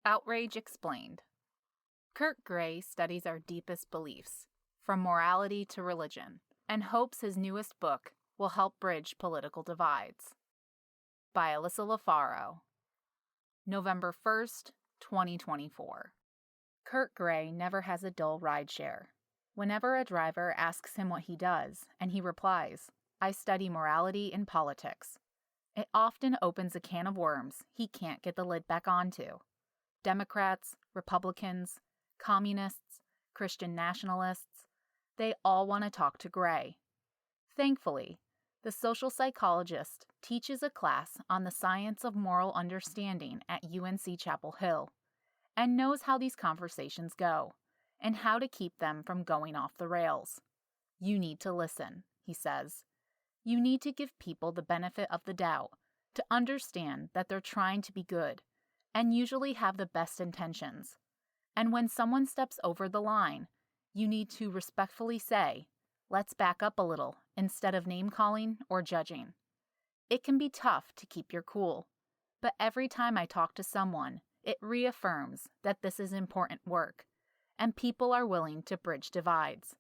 Outrage Explained. Kurt Gray studies our deepest beliefs, from morality to religion, and hopes his newest book will help bridge political divides. By Alyssa LaFaro. November 1st, 2024. Kurt Gray never has a dull rideshare. Whenever a driver asks him what he does, and he replies, "I study morality and politics," it often opens a can of worms he can't get the lid back onto. Democrats, Republicans, communists, Christian nationalists, they all want to talk to Gray. Thankfully, the social psychologist teaches a class on the science of moral understanding at UNC Chapel Hill and knows how these conversations go and how to keep them from going off the rails. You need to listen, he says. You need to give people the benefit of the doubt to understand that they're trying to be good and usually have the best intentions. And when someone steps over the line, you need to respectfully say, "Let's back up a little," instead of name-calling or judging. It can be tough to keep your cool, but every time I talk to someone, it reaffirms that this is important work, and people are willing to bridge divides.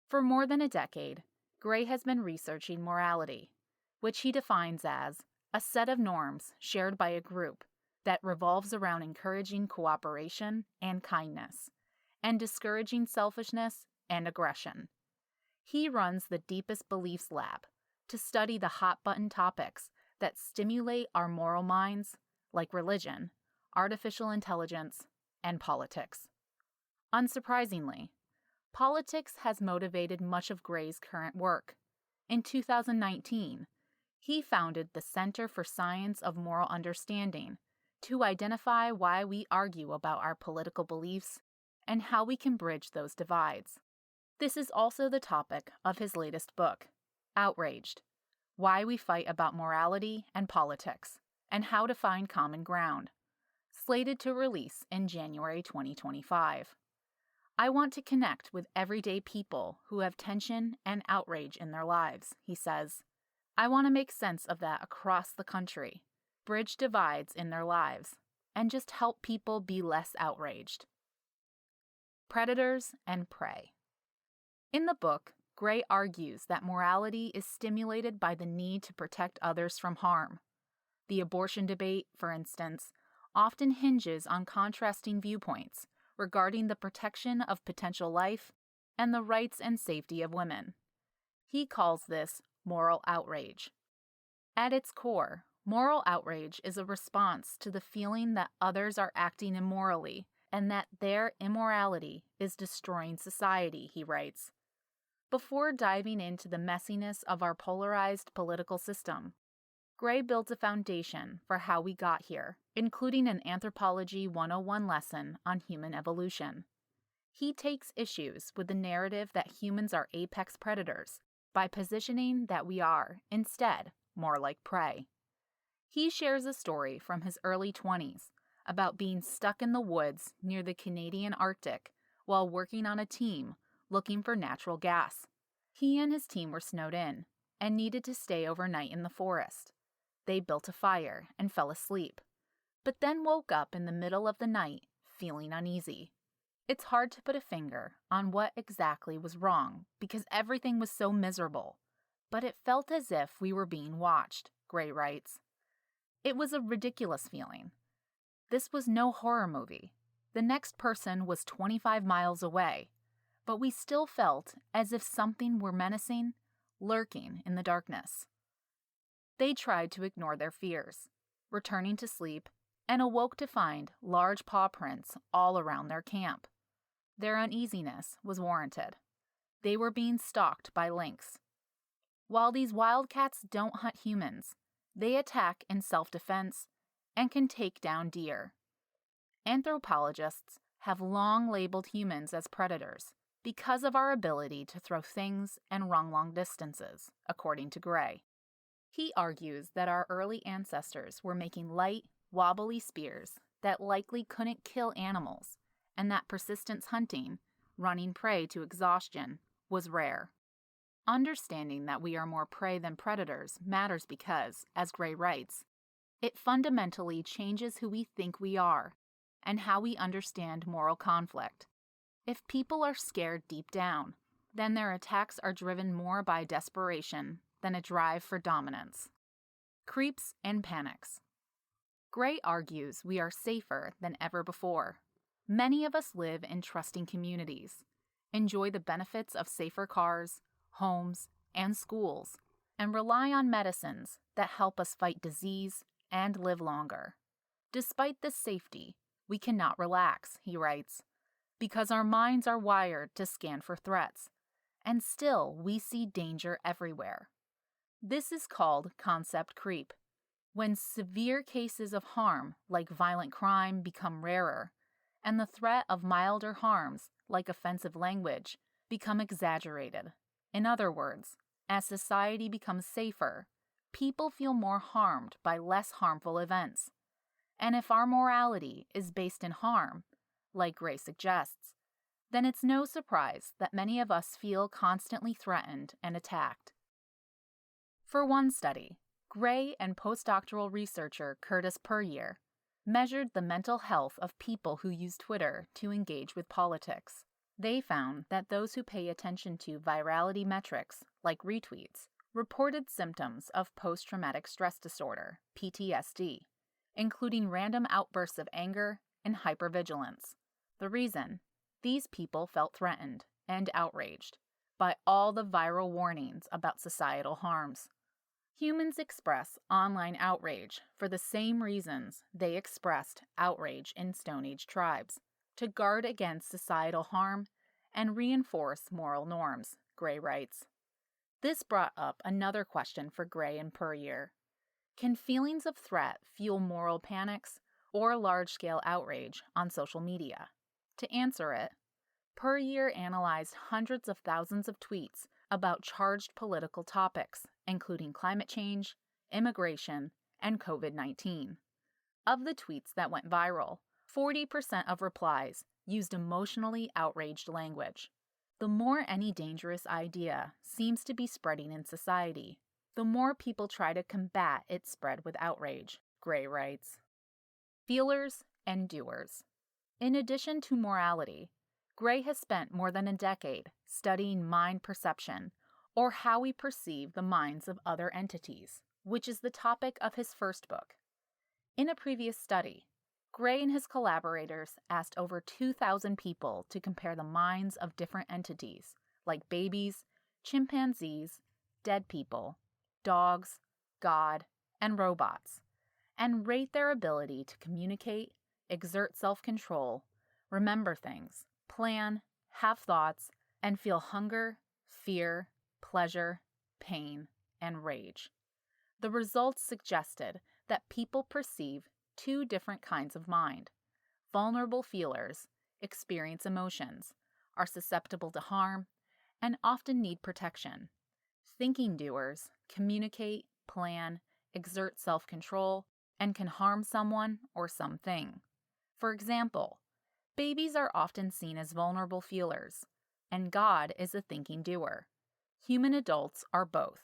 For more than a decade, Gray has been researching morality, which he defines as a set of norms shared by a group that revolves around encouraging cooperation and kindness, and discouraging selfishness and aggression. He runs the Deepest Beliefs Lab to study the hot-button topics that stimulate our moral minds, like religion, artificial intelligence, and politics. Unsurprisingly, politics has motivated much of Gray's current work. In 2019, he founded the Center for Science of Moral Understanding to identify why we argue about our political beliefs and how we can bridge those divides. This is also the topic of his latest book, Outraged: Why We Fight About Morality and Politics, and How to Find Common Ground, slated to release in January 2025. I want to connect with everyday people who have tension and outrage in their lives, he says. I want to make sense of that across the country, bridge divides in their lives, and just help people be less outraged. Predators and Prey. In the book, Gray argues that morality is stimulated by the need to protect others from harm. The abortion debate, for instance, often hinges on contrasting viewpoints regarding the protection of potential life and the rights and safety of women. He calls this moral outrage. At its core, moral outrage is a response to the feeling that others are acting immorally and that their immorality is destroying society, he writes. Before diving into the messiness of our polarized political system, Gray builds a foundation for how we got here, including an Anthropology 101 lesson on human evolution. He takes issues with the narrative that humans are apex predators by positioning that we are, instead, more like prey. He shares a story from his early 20s about being stuck in the woods near the Canadian Arctic while working on a team looking for natural gas. He and his team were snowed in and needed to stay overnight in the forest. They built a fire and fell asleep, but then woke up in the middle of the night feeling uneasy. It's hard to put a finger on what exactly was wrong because everything was so miserable, but it felt as if we were being watched, Gray writes. It was a ridiculous feeling. This was no horror movie. The next person was 25 miles away, but we still felt as if something were menacing, lurking in the darkness. They tried to ignore their fears, returning to sleep, and awoke to find large paw prints all around their camp. Their uneasiness was warranted. They were being stalked by lynx. While these wildcats don't hunt humans, they attack in self-defense and can take down deer. Anthropologists have long labeled humans as predators because of our ability to throw things and run long distances, according to Gray. He argues that our early ancestors were making light, wobbly spears that likely couldn't kill animals, and that persistence hunting, running prey to exhaustion, was rare. Understanding that we are more prey than predators matters because, as Gray writes, it fundamentally changes who we think we are and how we understand moral conflict. If people are scared deep down, then their attacks are driven more by desperation than a drive for dominance. Creeps and panics. Gray argues we are safer than ever before. Many of us live in trusting communities, enjoy the benefits of safer cars, homes, and schools, and rely on medicines that help us fight disease and live longer. Despite this safety, we cannot relax, he writes, because our minds are wired to scan for threats, and still we see danger everywhere. This is called concept creep. When severe cases of harm, like violent crime, become rarer, and the threat of milder harms, like offensive language, become exaggerated. In other words, as society becomes safer, people feel more harmed by less harmful events. And if our morality is based in harm, like Gray suggests, then it's no surprise that many of us feel constantly threatened and attacked. For one study, Gray and postdoctoral researcher Curtis Puryear measured the mental health of people who use Twitter to engage with politics. They found that those who pay attention to virality metrics, like retweets, reported symptoms of post-traumatic stress disorder, PTSD, including random outbursts of anger and hypervigilance. The reason? These people felt threatened and outraged by all the viral warnings about societal harms. Humans express online outrage for the same reasons they expressed outrage in Stone Age tribes, to guard against societal harm and reinforce moral norms, Gray writes. This brought up another question for Gray and Puryear. Can feelings of threat fuel moral panics or large-scale outrage on social media? To answer it, Puryear analyzed hundreds of thousands of tweets about charged political topics, including climate change, immigration, and COVID-19. Of the tweets that went viral, 40% of replies used emotionally outraged language. The more any dangerous idea seems to be spreading in society, the more people try to combat its spread with outrage, Gray writes. Feelers and doers. In addition to morality, Gray has spent more than a decade studying mind perception, or how we perceive the minds of other entities, which is the topic of his first book. In a previous study, Gray and his collaborators asked over 2,000 people to compare the minds of different entities, like babies, chimpanzees, dead people, dogs, God, and robots, and rate their ability to communicate, exert self-control, remember things, plan, have thoughts, and feel hunger, fear, pleasure, pain, and rage. The results suggested that people perceive two different kinds of mind. Vulnerable feelers experience emotions, are susceptible to harm, and often need protection. Thinking doers communicate, plan, exert self-control, and can harm someone or something. For example, babies are often seen as vulnerable feelers, and God is a thinking doer. Human adults are both.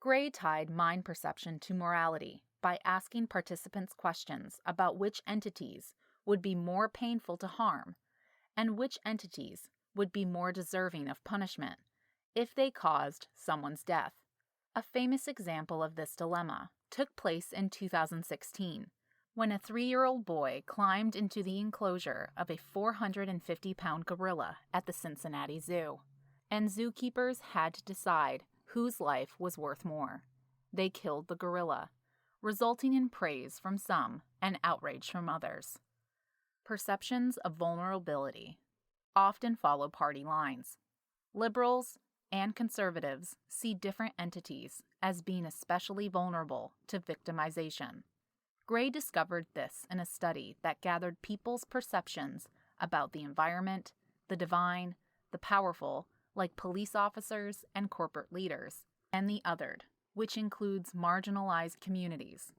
Gray tied mind perception to morality by asking participants questions about which entities would be more painful to harm and which entities would be more deserving of punishment if they caused someone's death. A famous example of this dilemma took place in 2016 when a 3-year-old boy climbed into the enclosure of a 450-pound gorilla at the Cincinnati Zoo, and zookeepers had to decide whose life was worth more. They killed the gorilla, resulting in praise from some and outrage from others. Perceptions of vulnerability often follow party lines. Liberals and conservatives see different entities as being especially vulnerable to victimization. Gray discovered this in a study that gathered people's perceptions about the environment, the divine, the powerful, like police officers and corporate leaders, and the othered, which includes marginalized communities.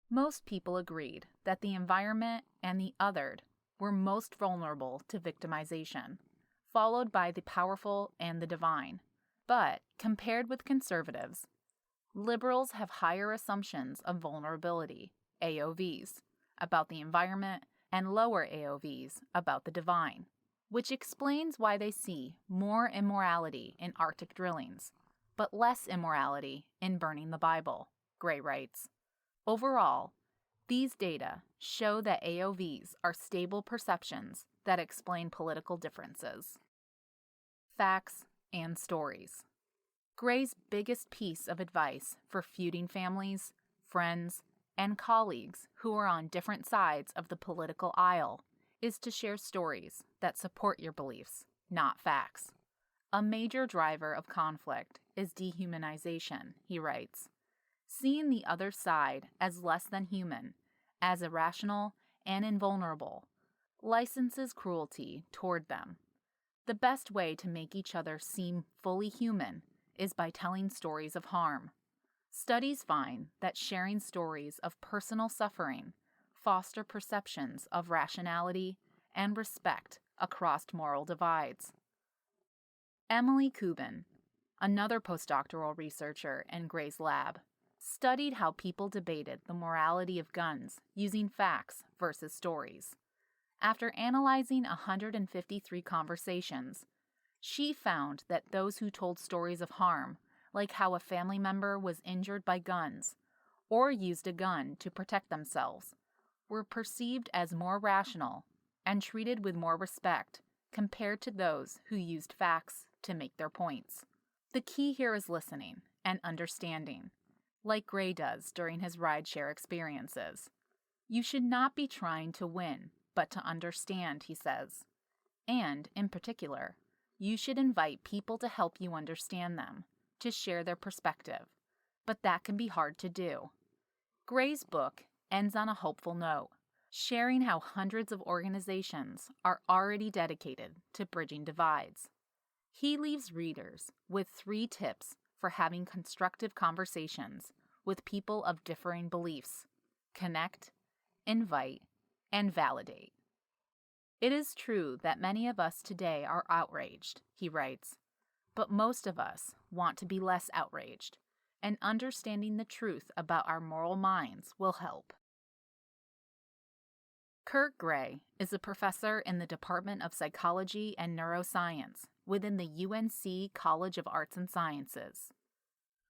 Most people agreed that the environment and the othered were most vulnerable to victimization, followed by the powerful and the divine. But, compared with conservatives, liberals have higher assumptions of vulnerability, AOVs, about the environment and lower AOVs about the divine, which explains why they see more immorality in Arctic drillings, but less immorality in burning the Bible, Gray writes. Overall, these data show that AOVs are stable perceptions that explain political differences. Facts and stories. Gray's biggest piece of advice for feuding families, friends, and colleagues who are on different sides of the political aisle is to share stories that support your beliefs, not facts. A major driver of conflict is dehumanization, he writes. Seeing the other side as less than human, as irrational and invulnerable, licenses cruelty toward them. The best way to make each other seem fully human is by telling stories of harm. Studies find that sharing stories of personal suffering foster perceptions of rationality and respect across moral divides. Emily Kubin, another postdoctoral researcher in Gray's lab, studied how people debated the morality of guns using facts versus stories. After analyzing 153 conversations, she found that those who told stories of harm, like how a family member was injured by guns or used a gun to protect themselves, were perceived as more rational and treated with more respect compared to those who used facts to make their points. The key here is listening and understanding, like Gray does during his rideshare experiences. You should not be trying to win, but to understand, he says. And, in particular, you should invite people to help you understand them, to share their perspective. But that can be hard to do. Gray's book ends on a hopeful note, sharing how hundreds of organizations are already dedicated to bridging divides. He leaves readers with 3 tips for having constructive conversations with people of differing beliefs: connect, invite, and validate. It is true that many of us today are outraged, he writes, but most of us want to be less outraged, and understanding the truth about our moral minds will help. Kurt Gray is a professor in the Department of Psychology and Neuroscience within the UNC College of Arts and Sciences.